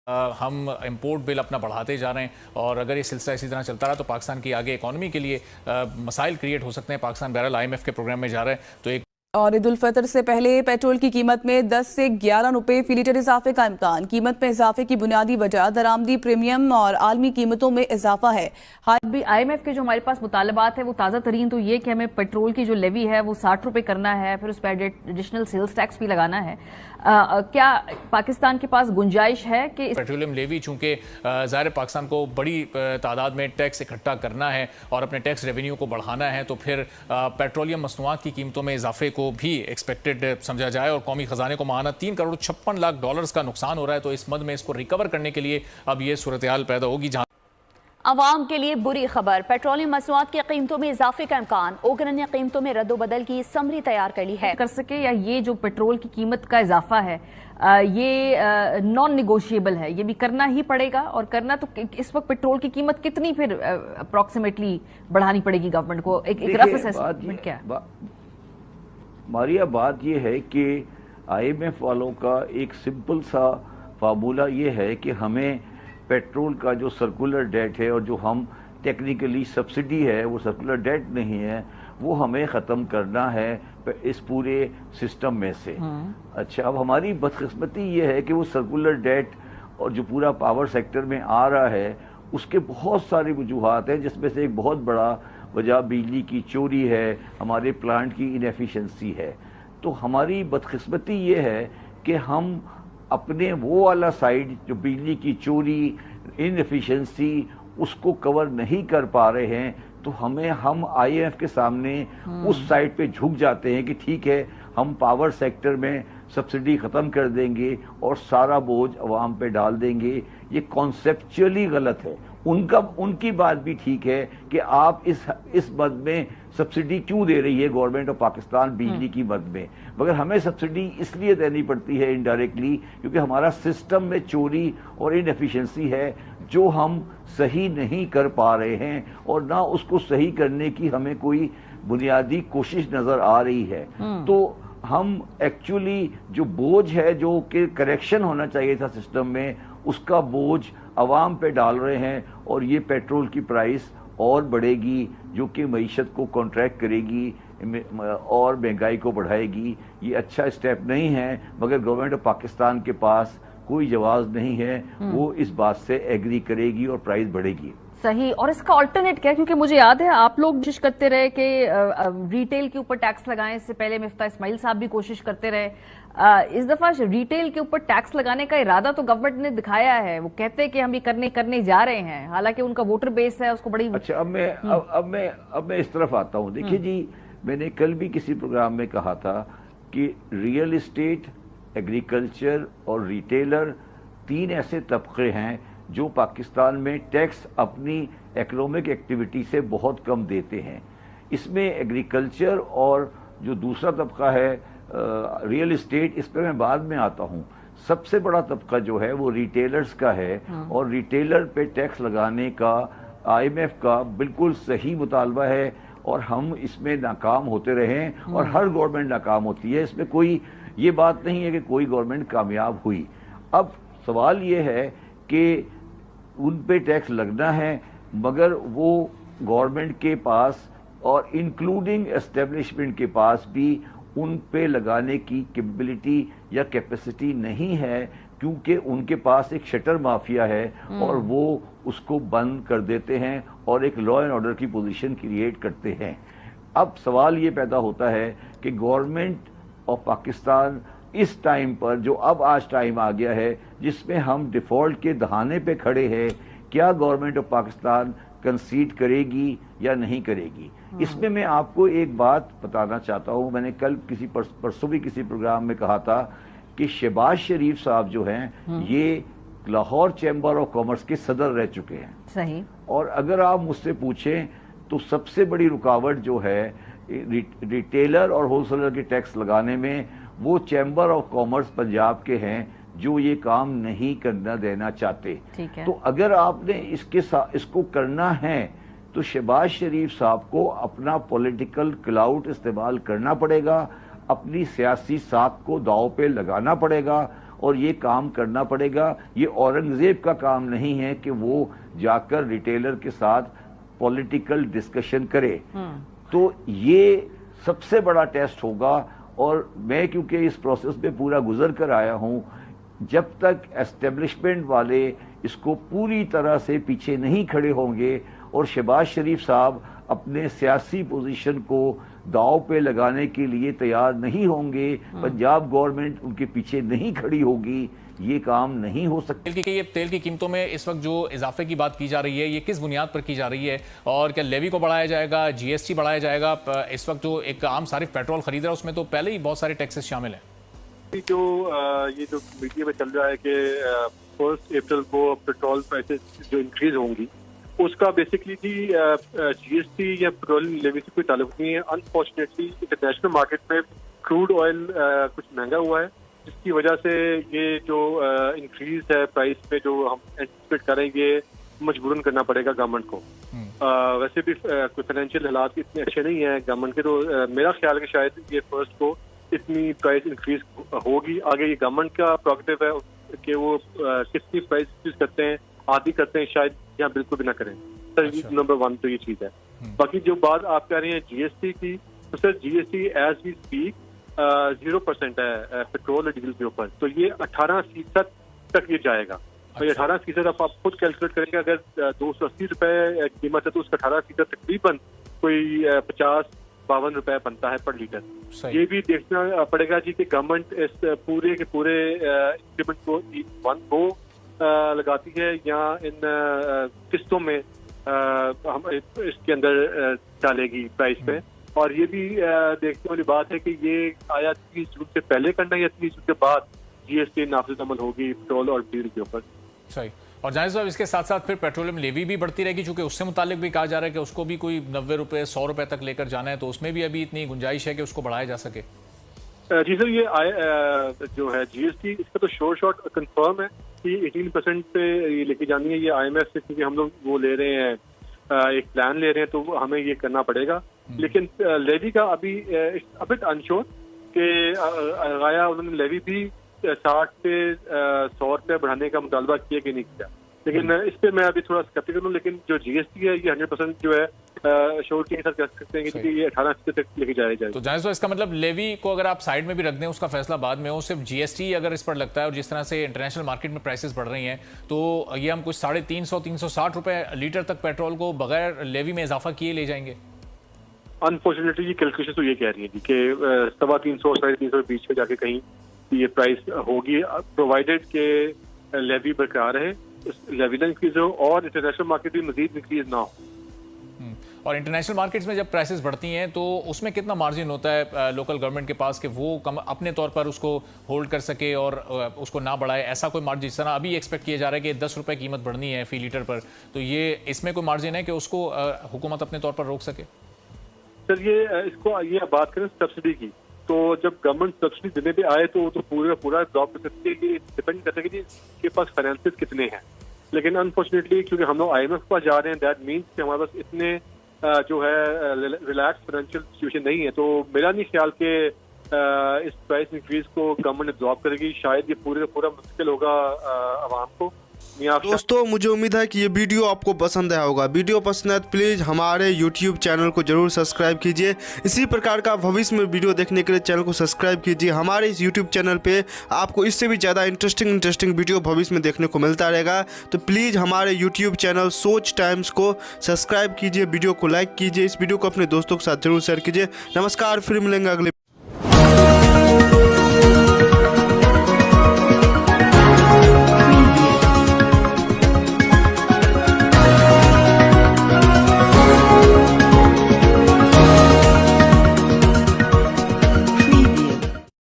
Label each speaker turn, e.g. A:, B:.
A: ہم امپورٹ بل اپنا بڑھاتے جا رہے ہیں اور اگر یہ سلسلہ اسی طرح چلتا رہا تو پاکستان کی آگے اکانومی کے لیے مسائل کریٹ ہو سکتے ہیں. پاکستان بہرحال IMF کے پروگرام میں جا رہا ہے تو ایک
B: اور عید الفطر سے پہلے پیٹرول کی قیمت میں 10 سے 11 روپے فی لیٹر اضافے کا امکان. قیمت میں اضافے کی بنیادی وجہ درآمدی پریمیم اور عالمی قیمتوں میں اضافہ ہے.
C: بھی IMF کے جو ہمارے پاس مطالبات ہیں وہ تازہ ترین تو یہ کہ ہمیں پیٹرول کی جو لیوی ہے وہ 60 روپے کرنا ہے, پھر اس پہ ایڈیشنل سیلز ٹیکس بھی لگانا ہے. کیا پاکستان کے پاس گنجائش ہے کہ
A: پیٹرولیم لیوی, چونکہ ظاہر پاکستان کو بڑی تعداد میں ٹیکس اکٹھا کرنا ہے اور اپنے ٹیکس ریونیو کو بڑھانا ہے, تو پھر پیٹرولیم مصنوعات کی قیمتوں میں اضافے کو بھی ایکسپیکٹڈ سمجھا جائے اور قومی خزانے کو ماہانہ 3 کروڑ 56 لاکھ ڈالرز کا نقصان ہو رہا ہے. تو اس مد میں اس کو ریکور کرنے کے لیے اب یہ صورتحال پیدا ہوگی جہاں
D: عوام کے لیے بری خبر. پیٹرولیم مصنوعات کی قیمتوں میں اضافے کا امکان. اوگرن نے قیمتوں میں رد و بدل کی سمری تیار کر لی ہے.
C: کر سکے یا یہ جو پیٹرول کی قیمت کا اضافہ ہے یہ نان نیگوشیبل ہے, یہ بھی کرنا ہی پڑے گا. اور کرنا تو اس وقت پیٹرول کی قیمت کتنی پھر اپروکسیمیٹلی بڑھانی پڑے گی گورنمنٹ کو, ایک رف اسسمنٹ کیا ہے؟
E: ماریا بات یہ ہے کہ IMF والوں کا ایک سمپل سا فارمولہ یہ ہے کہ ہمیں پیٹرول کا جو سرکولر ڈیٹ ہے اور جو ہم ٹیکنیکلی سبسڈی ہے وہ سرکولر ڈیٹ نہیں ہے, وہ ہمیں ختم کرنا ہے اس پورے سسٹم میں سے. اچھا, اب ہماری بدقسمتی یہ ہے کہ وہ سرکولر ڈیٹ اور جو پورا پاور سیکٹر میں آ رہا ہے اس کے بہت ساری وجوہات ہیں, جس میں سے ایک بہت بڑا وجہ بجلی کی چوری ہے, ہمارے پلانٹ کی انیفیشنسی ہے. تو ہماری بدقسمتی یہ ہے کہ ہم اپنے وہ والا سائڈ جو بجلی کی چوری, انیفیشنسی, اس کو کور نہیں کر پا رہے ہیں. تو ہم IMF کے سامنے اس سائڈ پہ جھک جاتے ہیں کہ ٹھیک ہے ہم پاور سیکٹر میں سبسڈی ختم کر دیں گے اور سارا بوجھ عوام پہ ڈال دیں گے. یہ کانسیپچولی غلط ہے. ان کی بات بھی ٹھیک ہے کہ آپ اس مد میں سبسڈی کیوں دے رہی ہے گورنمنٹ آف پاکستان بجلی کی مد میں, مگر ہمیں سبسڈی اس لیے دینی پڑتی ہے انڈائریکٹلی کیونکہ ہمارا سسٹم میں چوری اور انیفیشنسی ہے جو ہم صحیح نہیں کر پا رہے ہیں, اور نہ اس کو صحیح کرنے کی ہمیں کوئی بنیادی کوشش نظر آ رہی ہے. تو ہم ایکچولی جو بوجھ ہے جو کہ کریکشن ہونا چاہیے تھا سسٹم میں, اس کا بوجھ عوام پہ ڈال رہے ہیں, اور یہ پیٹرول کی پرائس اور بڑھے گی جو کہ معیشت کو کنٹریکٹ کرے گی اور مہنگائی کو بڑھائے گی. یہ اچھا اسٹیپ نہیں ہے, مگر گورنمنٹ آف پاکستان کے پاس کوئی جواز نہیں ہے, وہ اس بات سے ایگری کرے گی اور پرائس بڑھے گی.
C: صحیح. اور اس کا آلٹرنیٹ کیا ہے؟ کیونکہ مجھے یاد ہے آپ لوگ کوشش کرتے رہے کہ ریٹیل کے اوپر ٹیکس لگائیں, اس سے پہلے مفتاح اسماعیل صاحب بھی کوشش کرتے رہے. اس دفعہ ریٹیل کے اوپر ٹیکس لگانے کا ارادہ تو گورنمنٹ نے دکھایا ہے, وہ کہتے ہیں کہ ہم یہ کرنے جا رہے ہیں, حالانکہ ان کا ووٹر بیس ہے اس کو بڑی.
E: اچھا, اب میں اس طرف آتا ہوں. دیکھیے جی, میں نے کل بھی کسی پروگرام میں کہا تھا کہ ریئل اسٹیٹ, ایگریکلچر اور ریٹیلر 3 ایسے طبقے ہیں جو پاکستان میں ٹیکس اپنی اکنامک ایکٹیویٹی سے بہت کم دیتے ہیں. اس میں ایگریکلچر اور جو دوسرا طبقہ ہے ریئل اسٹیٹ, اس پہ میں بعد میں آتا ہوں. سب سے بڑا طبقہ جو ہے وہ ریٹیلرز کا ہے, اور ریٹیلر پہ ٹیکس لگانے کا IMF کا بالکل صحیح مطالبہ ہے, اور ہم اس میں ناکام ہوتے رہے ہیں, اور ہر گورنمنٹ ناکام ہوتی ہے. اس میں کوئی یہ بات نہیں ہے کہ کوئی گورنمنٹ کامیاب ہوئی. اب سوال یہ ہے کہ ان پہ ٹیکس لگنا ہے, مگر وہ گورنمنٹ کے پاس اور انکلوڈنگ اسٹیبلشمنٹ کے پاس بھی ان پہ لگانے کی کیپیبلٹی یا کیپیسٹی نہیں ہے, کیونکہ ان کے پاس ایک شٹر مافیا ہے اور وہ اس کو بند کر دیتے ہیں اور ایک لا اینڈ آرڈر کی پوزیشن کریٹ کرتے ہیں. اب سوال یہ پیدا ہوتا ہے کہ گورنمنٹ آف پاکستان اس ٹائم پر, جو اب آج ٹائم آ گیا ہے جس میں ہم ڈیفالٹ کے دہانے پہ کھڑے ہیں, کیا گورنمنٹ آف پاکستان کنسیڈ کرے گی یا نہیں کرے گی؟ اس میں آپ کو ایک بات بتانا چاہتا ہوں. میں نے کل پرسوں بھی کسی پروگرام میں کہا تھا کہ شہباز شریف صاحب جو ہیں یہ لاہور چیمبر آف کامرس کے صدر رہ چکے ہیں.
C: صحیح.
E: اور اگر آپ مجھ سے پوچھیں تو سب سے بڑی رکاوٹ جو ہے ریٹیلر اور ہول سیلر کے ٹیکس لگانے میں وہ چیمبر آف کامرس پنجاب کے ہیں جو یہ کام نہیں کرنا دینا چاہتے. تو اگر آپ نے اس کو کرنا ہے تو شہباز شریف صاحب کو اپنا پولیٹیکل کلاؤٹ استعمال کرنا پڑے گا, اپنی سیاسی ساکھ کو داؤ پہ لگانا پڑے گا, اور یہ کام کرنا پڑے گا. یہ اورنگزیب کا کام نہیں ہے کہ وہ جا کر ریٹیلر کے ساتھ پولیٹیکل ڈسکشن کرے. تو یہ سب سے بڑا ٹیسٹ ہوگا. اور میں کیونکہ اس پروسیس پہ پورا گزر کر آیا ہوں, جب تک اسٹیبلشمنٹ والے اس کو پوری طرح سے پیچھے نہیں کھڑے ہوں گے اور شہباز شریف صاحب اپنے سیاسی پوزیشن کو داؤ پہ لگانے کے لیے تیار نہیں ہوں گے, پنجاب گورنمنٹ ان کے پیچھے نہیں کھڑی ہوگی, یہ کام نہیں ہو سکتا.
A: تیل کی قیمتوں میں اس وقت جو اضافے کی بات کی جا رہی ہے, یہ کس بنیاد پر کی جا رہی ہے؟ اور کیا لیوی کو بڑھایا جائے گا, جی ایس ٹی بڑھایا جائے گا؟ اس وقت جو ایک عام صارف پیٹرول خرید رہا ہے اس میں تو پہلے ہی بہت سارے ٹیکسز شامل ہیں.
F: یہ جو میڈیا میں چل رہا ہے کہ 1 اپریل کو پیٹرول پرائسز جو انکریز ہوں گی, اس کا بیسکلی جی ایس ٹی یا پیٹرول لیوی سے کوئی تعلق نہیں ہے. انفارچونیٹلی انٹرنیشنل مارکیٹ میں کروڈ آئل کچھ مہنگا ہوا ہے, جس کی وجہ سے یہ جو انکریز ہے پرائس پہ جو ہم اینٹیسپیٹ کریں گے مجبوراً کرنا پڑے گا گورنمنٹ کو. ویسے بھی کوئی فائنینشیل حالات اتنے اچھے نہیں ہیں گورنمنٹ کے, تو میرا خیال ہے کہ شاید یہ فرسٹ کو اتنی پرائس انکریز ہوگی. آگے یہ گورنمنٹ کا پروگیٹو ہے کہ وہ کتنی پرائس انکریز کرتے ہیں, آدھی کرتے ہیں, شاید یہاں بالکل بھی نہ کریں. سر نمبر 1 تو یہ چیز ہے. باقی جو بات آپ کہہ رہے ہیں جی ایس ٹی کی, تو sir G S T as we speak 0% ہے پیٹرول اور ڈیزل کے اوپر. تو یہ 18% تک یہ جائے گا. تو یہ 18% آپ خود کیلکولیٹ کریں گے. اگر 280 روپے قیمت ہے تو اس کا 18% تقریباً کوئی 50-52 روپے بنتا ہے پر لیٹر. یہ بھی دیکھنا پڑے گا جی کہ گورنمنٹ اس پورے کے پورے انکریمنٹ کو 1 go لگاتی ہے یا ان قسطوں میں ہم اس کے اندر ڈالے گی پرائس پہ. اور یہ بھی دیکھنے والی بات ہے کہ یہ آیا 30 جون سے پہلے کرنا ہے یا 30 جون کے بعد جی ایس ٹی نافذ عمل ہوگی پیٹرول اور ڈیزل کے اوپر.
A: صحیح. اور جانب صاحب اس کے ساتھ ساتھ پھر پیٹرولیم لیوی بھی بڑھتی رہے گی, چونکہ اس سے متعلق بھی کہا جا رہا ہے کہ اس کو بھی کوئی 90 روپے 100 روپے تک لے کر جانا ہے, تو اس میں بھی ابھی اتنی گنجائش ہے کہ اس کو بڑھایا جا سکے.
F: جی سر, یہ جو ہے جی ایس ٹی اس کا تو شارٹ کنفرم ہے کہ 18% پہ یہ لے کے جانی ہے. یہ آئی ایم ایف سے کیونکہ ہم لوگ وہ لے رہے ہیں, ایک پلان لے رہے ہیں, تو ہمیں یہ کرنا پڑے گا. لیکن لیوی کا ابھی انشور کہ آیا انہوں نے لیوی بھی 60 سے 100 روپے بڑھانے کا مطالبہ کیا کہ نہیں کیا. لیکن اس پہ میں ابھی تھوڑا اسکیپٹیکل ہوں. لیکن جو جی ایس ٹی ہے یہ 100% جو ہے شور کے ساتھ کہہ سکتے ہیں کہ یہ 18% تک لے کے جایا جائے.
A: تو جانب صاحب اس کا مطلب لیوی کو اگر آپ سائڈ میں بھی رکھ دیں, اس کا فیصلہ بعد میں ہو, صرف جی ایس ٹی اگر اس پر لگتا ہے اور جس طرح سے انٹرنیشنل مارکیٹ میں پرائسز بڑھ رہی ہیں, تو یہ ہم کچھ 350-360 روپے لیٹر تک پیٹرول کو بغیر لیوی میں اضافہ کیے لے جائیں گے.
F: انفارچونیٹلی یہ کیلکولیشن تو یہ کہہ رہی ہے کہ 350-350 کے بیچ میں جا کے کہیں یہ پرائس ہوگی, پرووائڈیڈ کہ لیوی برقرار رہے, لیوی نہ انکریز ہو اور انٹرنیشنل مارکیٹ بھی مزید انکریز نہ ہو.
A: اور انٹرنیشنل مارکیٹس میں جب پرائسز بڑھتی ہیں تو اس میں کتنا مارجن ہوتا ہے لوکل گورنمنٹ کے پاس کہ وہ اپنے طور پر اس کو ہولڈ کر سکے اور اس کو نہ بڑھائے؟ ایسا کوئی مارجن جس طرح ابھی ایکسپیکٹ کیا جا رہا ہے کہ 10 روپے قیمت بڑھنی ہے فی لیٹر پر, تو یہ اس میں کوئی مارجن ہے کہ اس کو حکومت اپنے طور پر روک سکے؟
F: سر یہ اس کو یہ بات کریں سبسڈی کی, تو جب گورنمنٹ سبسڈی دینے پہ آئے تو پورا ڈراپ کر سکتی ہے کہ ڈپینڈ کرتا ہے کہ جس کے پاس فائنینسز کتنے ہیں. لیکن انفارچونیٹلی کیونکہ ہم لوگ آئی ایم ایف کے پاس جا رہے ہیں, دیٹ مینس کہ ہمارے پاس اتنے جو ہے ریلیکس فائنینشیل سچویشن نہیں ہے. تو میرا نہیں خیال کہ اس پرائس انکریز کو گورنمنٹ ابزارب کرے گی. شاید یہ پورا مشکل ہوگا عوام کو.
G: دوستو مجھے امید ہے کہ یہ ویڈیو آپ کو پسند آیا ہوگا. ویڈیو پسند ہے تو پلیز ہمارے یوٹیوب چینل کو ضرور سبسکرائب کیجئے. اسی پرکار کا بھوشیہ میں ویڈیو دیکھنے کے لیے چینل کو سبسکرائب کیجئے. ہمارے اس یوٹیوب چینل پہ آپ کو اس سے بھی زیادہ انٹرسٹنگ ویڈیو بھوشیہ میں دیکھنے کو ملتا رہے گا. تو پلیز ہمارے یوٹیوب چینل سوچ ٹائمز کو سبسکرائب کیجئے, ویڈیو کو لائک کیجئے, اس ویڈیو کو اپنے دوستوں کے ساتھ ضرور شیئر کیجئے. نمسکار, پھر ملیں گے اگلے